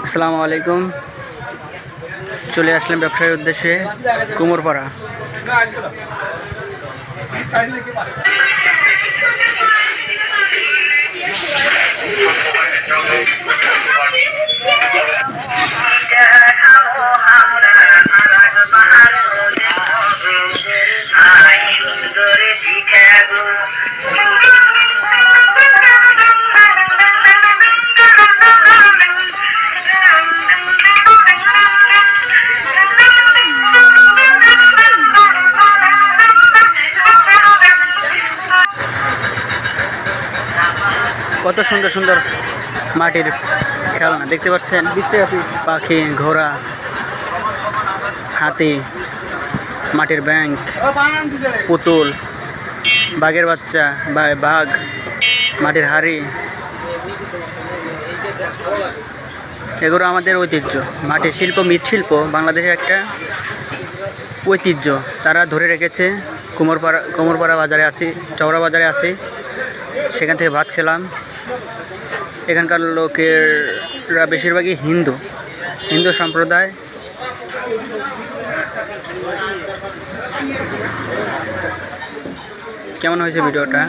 আসসালামু আলাইকুম। চলে আসলাম ব্যবসায়ের উদ্দেশ্যে কুমোরপাড়া। কত সুন্দর সুন্দর মাটির খেলনা দেখতে পাচ্ছেন। পাখি, ঘোড়া, হাতি, মাটির ব্যাংক, পুতুল, বাঘের বাচ্চা, বাঘ, মাটির হাড়ি, এগুলো আমাদের ঐতিহ্য। মাটির শিল্প, মৃৎশিল্প বাংলাদেশের একটা ঐতিহ্য। তারা ধরে রেখেছে। কুমোরপাড়া বাজারে আছি, চওড়া বাজারে আছি, সেখান থেকে ভাত খেলাম। এখানকার লোকেরা বেশিরভাগই হিন্দু সম্প্রদায়। কেমন হয়েছে ভিডিওটা?